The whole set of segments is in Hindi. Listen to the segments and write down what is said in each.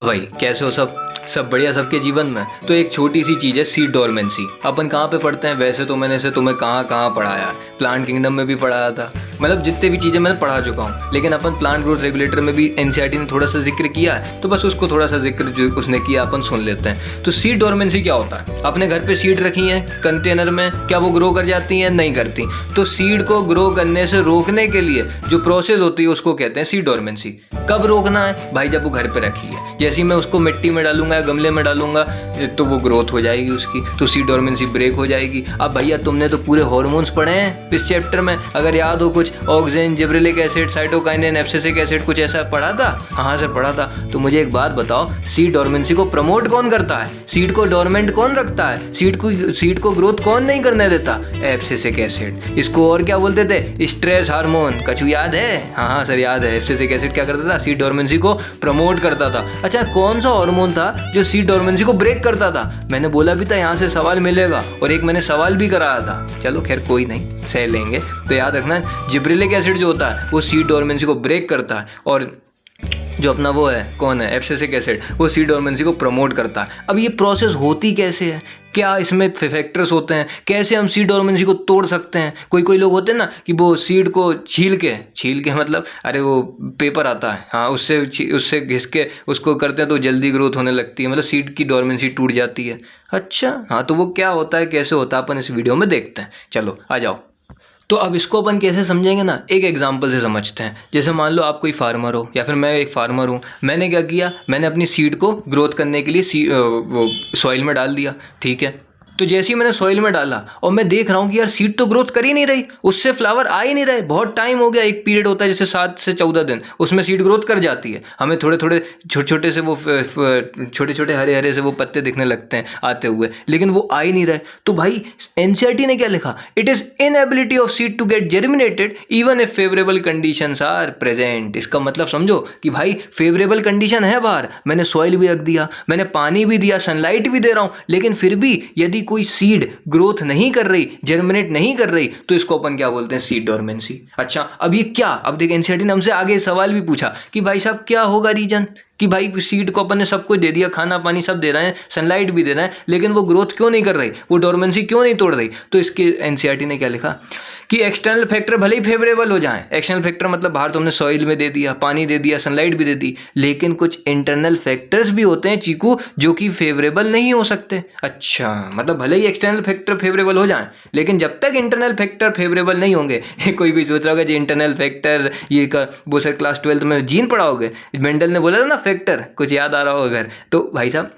भाई कैसे हो सब सब बढ़िया सबके जीवन में। तो एक छोटी सी चीज़ है सीड डोरमेंसी। अपन कहाँ पे पढ़ते हैं? वैसे तो मैंने इसे तुम्हें कहाँ कहाँ पढ़ाया है, प्लांट किंगडम में भी पढ़ाया था, मतलब जितने भी चीज़ें मैंने पढ़ा चुका हूँ। लेकिन अपन प्लांट ग्रोथ रेगुलेटर में भी एनसीईआरटी ने थोड़ा सा जिक्र किया है, तो बस उसको थोड़ा सा जिक्र जो उसने किया अपन सुन लेते हैं। तो सीड डोरमेंसी क्या होता है? अपने घर पे सीड रखी है कंटेनर में, क्या वो ग्रो कर जाती हैं? नहीं करती। तो सीड को ग्रो करने से रोकने के लिए जो प्रोसेस होती है उसको कहते हैं सीड डोरमेंसी। कब रोकना है भाई? जब वो घर पे रखी है। जैसे ही मैं उसको मिट्टी में डालूंगा या गमले में डालूंगा तो वो ग्रोथ हो जाएगी उसकी, तो सीड डोरमेंसी ब्रेक हो जाएगी। अब भैया तुमने तो पूरे हार्मोन्स पढ़े हैं इस चैप्टर में, अगर याद हो कुछ auxin, gibberellic acid, cytokinin, abscisic acid, कुछ ऐसा पढ़ा था? हाँ सर पढ़ा था। तो मुझे एक बात बताओ, सीड डोरमेंसी को प्रमोट कौन करता है? सीड को डोरमेंट कौन रखता है? सीड को ग्रोथ कौन नहीं करने देता? Abscisic acid. इसको और क्या बोलते थे? Stress hormone. कछु याद है? हाँ सर याद है। एब्सिसिक एसिड क्या करता था? सीड डोरमेंसी को प्रमोट करता था। अच्छा कौन सा हार्मोन था जो सीड डोरमेंसी को ब्रेक करता था? मैंने बोला भी था यहाँ से सवाल मिलेगा, और एक मैंने सवाल भी कराया था। चलो खैर कोई नहीं, सह लेंगे। तो याद रखना जिब्रेलिक एसिड जो होता है वो सीड डोरमेंसी को ब्रेक करता है, और जो अपना वो है कौन है एब्सिसिक एसिड, वो सीड डोरमेंसी को प्रमोट करता है। अब ये प्रोसेस होती कैसे है? क्या इसमें फैक्टर्स होते हैं? कैसे हम सीड डोरमेंसी को तोड़ सकते हैं? कोई लोग होते हैं ना कि वो सीड को छील के मतलब अरे वो पेपर आता है, हाँ उससे घिस के उसको करते हैं तो जल्दी ग्रोथ होने लगती है, मतलब सीड की डोरमेंसी टूट जाती है। अच्छा हाँ, तो वो क्या होता है, कैसे होता है, अपन इस वीडियो में देखते हैं। चलो आ जाओ। तो अब इसको अपन कैसे समझेंगे ना, एक एग्जांपल से समझते हैं। जैसे मान लो आप कोई फार्मर हो या फिर मैं एक फार्मर हूँ। मैंने क्या किया, मैंने अपनी सीड को ग्रोथ करने के लिए वो सॉइल में डाल दिया, ठीक है। तो जैसे ही मैंने सॉइल में डाला और मैं देख रहा हूँ कि यार सीड तो ग्रोथ कर ही नहीं रही, उससे फ्लावर आ ही नहीं रहे, बहुत टाइम हो गया। एक पीरियड होता है जैसे 7 से 14 दिन, उसमें सीड ग्रोथ कर जाती है, हमें थोड़े थोड़े छोटे छोटे से वो छोटे छोटे हरे हरे से वो पत्ते दिखने लगते हैं आते हुए, लेकिन वो आ ही नहीं रहे। तो भाई एनसीईआरटी ने क्या लिखा? It is inability of seed to get germinated even if favourable conditions are present. इसका मतलब समझो कि भाई फेवरेबल कंडीशन है बाहर, मैंने सॉइल भी रख दिया, मैंने पानी भी दिया, सनलाइट भी दे रहा हूँ, लेकिन फिर भी यदि कोई सीड ग्रोथ नहीं कर रही, जर्मिनेट नहीं कर रही, तो इसको अपन क्या बोलते हैं? Seed dormancy. अच्छा अब ये क्या, अब देख एनसीईआरटी ने हमसे आगे सवाल भी पूछा कि भाई साहब क्या होगा रीजन, कि भाई सीड को अपन ने सब कुछ दे दिया, खाना पानी सब दे रहे हैं, सनलाइट भी दे रहे हैं, लेकिन वो ग्रोथ क्यों नहीं कर रही, वो डोरमेंसी क्यों नहीं तोड़ रही? तो इसके एनसीईआरटी ने क्या लिखा कि एक्सटर्नल फैक्टर भले ही फेवरेबल हो जाएं, एक्सटर्नल फैक्टर मतलब बाहर तुमने सॉइल में दे दिया, पानी दे दिया, सनलाइट भी दे दी, लेकिन कुछ इंटरनल फैक्टर्स भी होते हैं चीकू जो कि फेवरेबल नहीं हो सकते। अच्छा मतलब भले ही एक्सटर्नल फैक्टर फेवरेबल हो जाएं, लेकिन जब तक इंटरनल फैक्टर फेवरेबल नहीं होंगे कोई सोच रहा होगा जी इंटरनल फैक्टर ये वो सर क्लास 12 में जीन पढ़ाओगे, मेंडल ने बोला था ना फैक्टर, कुछ याद आ रहा हो अगर। तो भाई साहब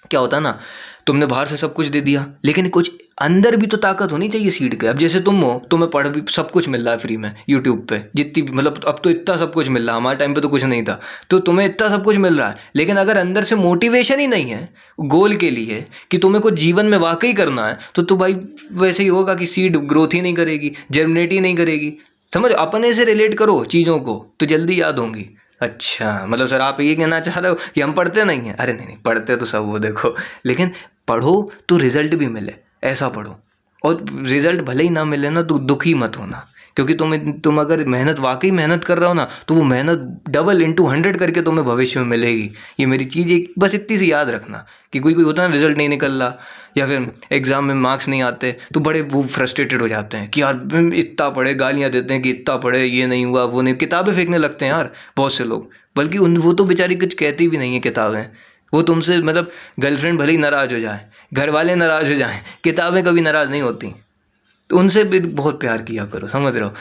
क्या होता ना, तुमने बाहर से सब कुछ दे दिया, लेकिन कुछ अंदर भी तो ताकत होनी चाहिए सीड के। अब जैसे तुम हो, तुम्हें पढ़ भी सब कुछ मिल रहा है फ्री में यूट्यूब पे, जितनी भी मतलब अब तो इतना सब कुछ मिल रहा है, हमारे टाइम पे तो कुछ नहीं था, तो तुम्हें इतना सब कुछ मिल रहा है, लेकिन अगर अंदर से मोटिवेशन ही नहीं है गोल के लिए कि तुम्हें कुछ जीवन में वाकई करना है, तो भाई वैसे ही होगा कि सीड ग्रोथ ही नहीं करेगी, जर्मिनेट ही नहीं करेगी। समझ, अपने से रिलेट करो चीज़ों को तो जल्दी याद होंगी। अच्छा मतलब सर आप ये कहना चाह रहे हो कि हम पढ़ते नहीं हैं? अरे नहीं पढ़ते तो सब हो देखो, लेकिन पढ़ो तो रिजल्ट भी मिले, ऐसा पढ़ो। और रिजल्ट भले ही ना मिले ना तो दुखी मत होना, क्योंकि तुम अगर मेहनत वाकई मेहनत कर रहे हो ना, तो वो मेहनत डबल इंटू 100 करके तुम्हें भविष्य में मिलेगी। ये मेरी चीज़ एक बस इतनी सी याद रखना कि कोई होता है ना रिजल्ट नहीं निकल रहा या फिर एग्जाम में मार्क्स नहीं आते, तो बड़े वो फ्रस्ट्रेटेड हो जाते हैं कि यार इतना पढ़े, गालियाँ देते हैं कि इतना पढ़े, ये नहीं हुआ वो नहीं, किताबें फेंकने लगते हैं यार बहुत से लोग। बल्कि वो तो बेचारी कुछ कहती भी नहीं है किताबें, वो तुमसे मतलब गर्लफ्रेंड भले ही नाराज़ हो जाए, घर वाले नाराज़ हो जाएं, किताबें कभी नाराज़ नहीं होती, तो उनसे भी बहुत प्यार किया करो, समझ रहे हो।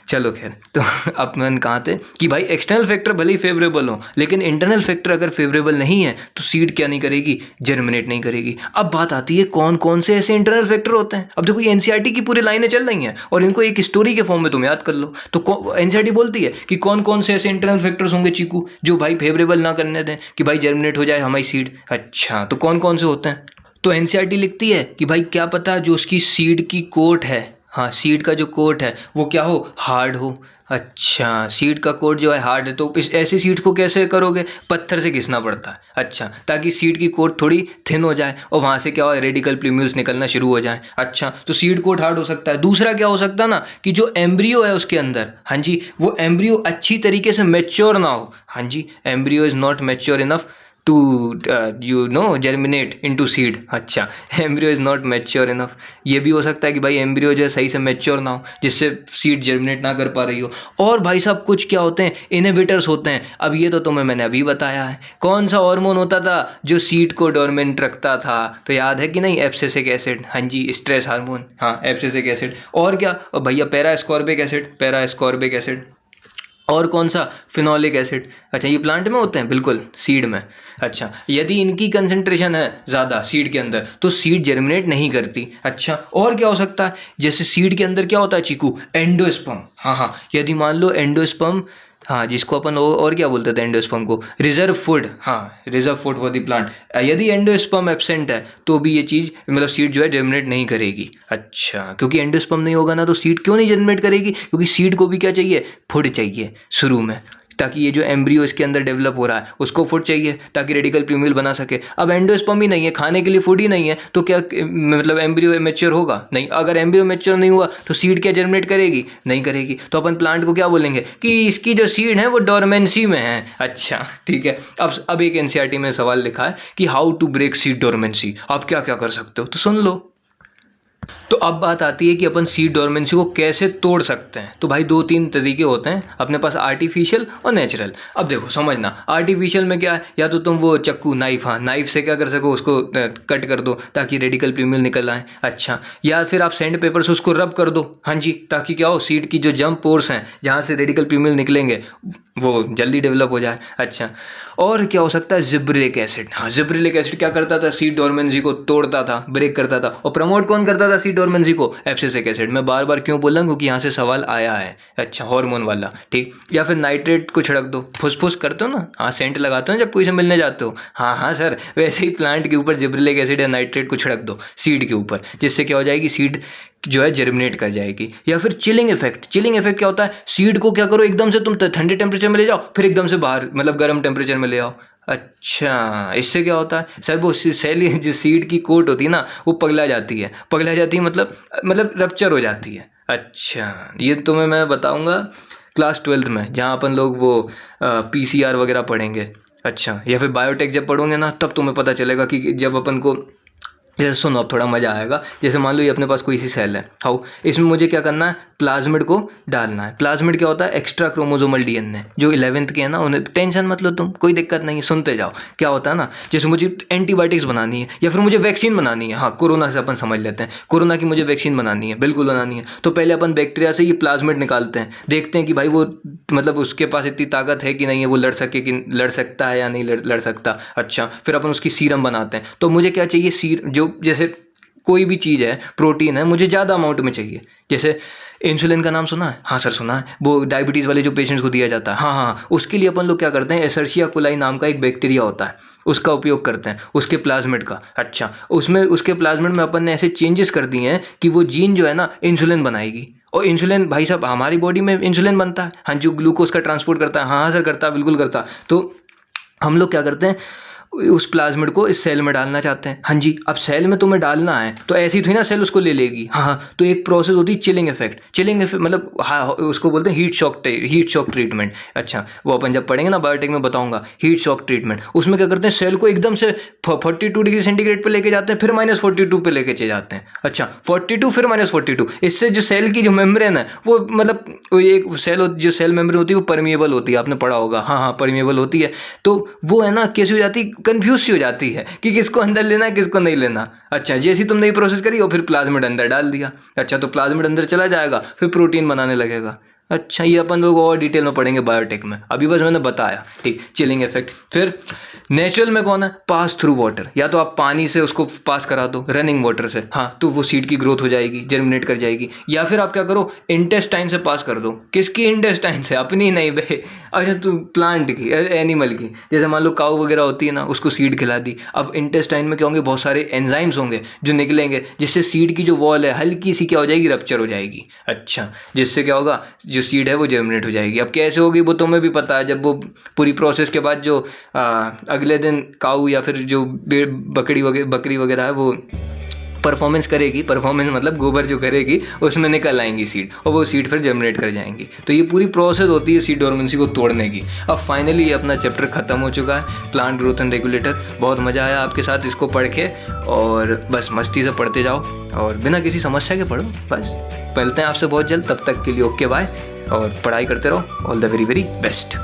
चलो खैर, तो अपन कहाँ थे कि भाई एक्सटर्नल फैक्टर भले ही फेवरेबल हो, लेकिन इंटरनल फैक्टर अगर फेवरेबल नहीं है तो सीड क्या नहीं करेगी? जर्मिनेट नहीं करेगी। अब बात आती है कौन कौन से ऐसे इंटरनल फैक्टर होते हैं। अब देखो एनसीईआरटी की पूरी लाइनें चल रही हैं और इनको एक स्टोरी के फॉर्म में तुम याद कर लो। तो एनसीईआरटी बोलती है कि कौन कौन से ऐसे इंटरनल फैक्टर्स होंगे चीकू जो भाई फेवरेबल ना करने दें कि भाई जर्मिनेट हो जाए हमारी सीड। अच्छा तो कौन कौन से होते हैं? तो एनसीईआरटी लिखती है कि भाई क्या पता जो उसकी सीड की कोट है, हाँ सीड का जो कोट है वो क्या हो? हार्ड हो। अच्छा सीड का कोट जो है हार्ड है, तो इस ऐसी सीड्स को कैसे करोगे? पत्थर से घिसना पड़ता है। अच्छा ताकि सीड की कोट थोड़ी थिन हो जाए और वहाँ से क्या हो, रेडिकल प्लूम्यूल्स निकलना शुरू हो जाए। अच्छा तो सीड कोट हार्ड हो सकता है। दूसरा क्या हो सकता है ना कि जो एम्ब्रियो है उसके अंदर, हाँ जी, वो एम्ब्रियो अच्छी तरीके से मैच्योर ना हो। हाँ जी, embryo is not mature enough to germinate into seed. अच्छा, embryo is not mature enough. ये भी हो सकता है कि भाई एम्ब्रियो जो है सही से मैच्योर ना हो, जिससे सीड जर्मिनेट ना कर पा रही हो। और भाई साहब कुछ क्या होते हैं, इनहिबिटर्स होते हैं। अब ये तो तुम्हें मैंने अभी बताया है। कौन सा हार्मोन होता था जो सीड को डोरमेंट रखता था, तो याद है कि नहीं, एब्सिसिक एसिड। हाँ जी, स्ट्रेस हार्मोन, हाँ एब्सिसिक एसिड। और क्या, और भैया para ascorbic acid, para ascorbic acid. और कौन सा, फिनोलिक एसिड। अच्छा, ये प्लांट में होते हैं, बिल्कुल सीड में। अच्छा, यदि इनकी कंसंट्रेशन है ज़्यादा सीड के अंदर तो सीड जर्मिनेट नहीं करती। अच्छा, और क्या हो सकता है, जैसे सीड के अंदर क्या होता है चीकू, एंडोस्पर्म। हाँ हाँ, यदि मान लो एंडोस्पर्म, हाँ जिसको अपन और क्या बोलते थे एंडोस्पर्म को, रिजर्व फूड। हाँ, reserve food for the plant. यदि एंडोस्पर्म एब्सेंट है तो भी ये चीज़ मतलब सीड जो है जर्मिनेट नहीं करेगी। अच्छा, क्योंकि एंडोस्पर्म नहीं होगा ना तो सीड क्यों नहीं जर्मिनेट करेगी, क्योंकि सीड को भी क्या चाहिए, फूड चाहिए शुरू में, ताकि ये जो एम्ब्रियो इसके अंदर डेवलप हो रहा है उसको फूड चाहिए ताकि रेडिकल प्यूमिल बना सके। अब एंडोस्पर्म ही नहीं है, खाने के लिए फूड ही नहीं है, तो क्या मतलब एम्ब्रियो मैच्योर होगा, नहीं। अगर एम्ब्रियो मैच्योर नहीं हुआ तो सीड क्या जर्मिनेट करेगी, नहीं करेगी। तो अपन प्लांट को क्या बोलेंगे कि इसकी जो सीड है वो डोरमेंसी में है। अच्छा ठीक है। अब एक एनसीईआरटी में सवाल लिखा है कि how to break seed dormancy, आप क्या क्या कर सकते हो, तो सुन लो। तो अब बात आती है कि अपन सीड डोरमेंसी को कैसे तोड़ सकते हैं। तो भाई दो तीन तरीके होते हैं अपने पास, आर्टिफिशियल और नेचुरल। अब देखो समझना, आर्टिफिशियल में क्या है, या तो तुम वो चक्कू नाइफ, हाँ नाइफ से क्या कर सको, उसको कट कर दो ताकि रेडिकल प्यूमिल निकल आए। अच्छा, या फिर आप सैंड पेपर से उसको रब कर दो, हाँ जी, ताकि क्या हो, सीड की जो जंप पोर्स हैं जहाँ से रेडिकल प्यूमिल निकलेंगे वो जल्दी डेवलप हो जाए। अच्छा, और क्या हो सकता है, जिब्रेलिक एसिड। हाँ, जिब्रेलिक एसिड क्या करता था, सीड डोरमेंसी को तोड़ता था, ब्रेक करता था। और प्रमोट कौन करता था सीड डोरमेंसी को, एब्सिसिक एसिड। मैं बार बार क्यों बोल रहा हूँ, क्योंकि यहाँ से सवाल आया है। अच्छा, हार्मोन वाला, ठीक। या फिर नाइट्रेट को छिड़क दो, फुसफुस करते हो ना, हाँ सेंट लगाते हो जब कोई से मिलने जाते हो, हाँ हाँ सर, वैसे ही प्लांट के ऊपर जिब्रेलिक एसिड या नाइट्रेट को छिड़क दो सीड के ऊपर, जिससे क्या हो जाएगी, सीड जो है जर्मिनेट कर जाएगी। या फिर चिलिंग इफेक्ट। चिलिंग इफेक्ट क्या होता है, सीड को क्या करो, एकदम से तुम ठंडे टेम्परेचर में ले जाओ, फिर एकदम से बाहर मतलब गर्म टेम्परेचर में ले आओ। अच्छा, इससे क्या होता है सर, वो सेल जो सीड की कोट होती है ना वो पगला जाती है, पगला जाती है मतलब रप्चर हो जाती है। अच्छा, ये तुम्हें मैं बताऊंगा क्लास 12th में, जहाँ अपन लोग वो पीसीआर वगैरह पढ़ेंगे। अच्छा, या फिर बायोटेक जब पढ़ोगे ना तब तुम्हें पता चलेगा कि जब अपन को, जैसे सुनो अब थोड़ा मज़ा आएगा। जैसे मान लो ये अपने पास कोई सी सेल है, हाउ, इसमें मुझे क्या करना है, प्लाज्मिड को डालना है। प्लाज्मिड क्या होता है, एक्स्ट्रा क्रोमोसोमल डीएनए। जो 11th के है ना उन्हें टेंशन मत लो तुम, कोई दिक्कत नहीं, सुनते जाओ। क्या होता है ना, जैसे मुझे एंटीबायोटिक्स बनानी है या फिर मुझे वैक्सीन बनानी है, हाँ कोरोना से अपन समझ लेते हैं, कोरोना की मुझे वैक्सीन बनानी है, बिल्कुल बनानी है। तो पहले अपन बैक्टीरिया से ये प्लाज्मिड निकालते हैं, देखते हैं कि भाई वो मतलब उसके पास इतनी ताकत है कि नहीं है, वो लड़ सकता है या नहीं लड़ सकता। अच्छा, फिर अपन उसकी सीरम बनाते हैं। तो मुझे क्या चाहिए, जो जैसे कोई भी चीज़ है, प्रोटीन है, मुझे ज़्यादा अमाउंट में चाहिए। जैसे इंसुलिन का नाम सुना है, हाँ सर सुना है, वो डायबिटीज़ वाले जो पेशेंट्स को दिया जाता है, हाँ हाँ, उसके लिए अपन लोग क्या करते हैं, एसर्शिया कोलाई नाम का एक बैक्टीरिया होता है, उसका उपयोग करते हैं, उसके प्लाज्मिड का। अच्छा, उसमें उसके प्लाज्मिड में अपन ने ऐसे चेंजेस कर दिए हैं कि वो जीन जो है ना इंसुलिन बनाएगी। और इंसुलिन भाई साहब हमारी बॉडी में इंसुलिन बनता है, हाँ, जो ग्लूकोज का ट्रांसपोर्ट करता है, हाँ हाँ सर करता है, बिल्कुल करता। तो हम लोग क्या करते हैं, उस प्लाज्मिड को इस सेल में डालना चाहते हैं, हाँ जी। अब सेल में तुम्हें डालना है तो ऐसी थोड़ी ना सेल उसको ले लेगी, हाँ हाँ। तो एक प्रोसेस होती है चिलिंग इफेक्ट। चिलिंग इफेक्ट मतलब हाँ, उसको बोलते हैं हीट शॉक ट्रीटमेंट। अच्छा, वो अपन जब पढ़ेंगे ना बायोटेक में बताऊंगा, हीट शॉक ट्रीटमेंट। उसमें क्या करते हैं, सेल को एकदम से 42 डिग्री सेंटीग्रेड पे लेके जाते हैं, फिर -42 पे लेके चले जाते हैं। अच्छा, 42 फिर -42। इससे जो सेल की जो मेम्ब्रेन है वो मतलब एक सेल जो सेल मेम्ब्रेन होती है वो परमिएबल होती है, आपने पढ़ा होगा, हाँ हाँ परमिएबल होती है। तो वो है ना कैसी हो जाती, कंफ्यूज सी हो जाती है कि किसको अंदर लेना है किसको नहीं लेना। अच्छा, जैसी तुमने ये प्रोसेस करी और फिर प्लाज्मिड अंदर डाल दिया। अच्छा, तो प्लाज्मिड अंदर चला जाएगा, फिर प्रोटीन बनाने लगेगा। अच्छा, ये अपन लोग और डिटेल में पढ़ेंगे बायोटेक में, अभी बस मैंने बताया, ठीक। Chilling effect. फिर नेचुरल में कौन है, पास थ्रू वाटर। या तो आप पानी से उसको पास करा दो, रनिंग वाटर से, हाँ, तो वो सीड की ग्रोथ हो जाएगी, जर्मिनेट कर जाएगी। या फिर आप क्या करो, इंटेस्टाइन से पास कर दो। किसकी इंटेस्टाइन से, अपनी नहीं बे, अच्छा तो प्लांट की, एनिमल की। जैसे मान लो काऊ वगैरह होती है ना, उसको सीड खिला दी। अब इंटेस्टाइन में क्या होंगे, बहुत सारे एंजाइम्स होंगे जो निकलेंगे, जिससे सीड की जो वॉल है हल्की सी क्या हो जाएगी, रप्चर हो जाएगी। अच्छा, जिससे क्या होगा, जो सीड है वो जर्मिनेट हो जाएगी। अब कैसे होगी वो तुम्हें भी पता है, जब वो पूरी प्रोसेस के बाद जो अगले दिन काऊ या फिर जो बकरी वगैरह है वो परफॉर्मेंस करेगी, परफॉर्मेंस मतलब गोबर जो करेगी उसमें निकल आएंगी सीड और वो सीड फिर जनरेट कर जाएंगी। तो ये पूरी प्रोसेस होती है सीड डोरमेंसी को तोड़ने की। अब फाइनली ये अपना चैप्टर खत्म हो चुका है, प्लांट ग्रोथ एंड रेगुलेटर। बहुत मज़ा आया आपके साथ इसको पढ़ के, और बस मस्ती से पढ़ते जाओ और बिना किसी समस्या के पढ़ो। बस मिलते हैं आपसे बहुत जल्द, तब तक के लिए ओके बाय, और पढ़ाई करते रहो। All the very very best.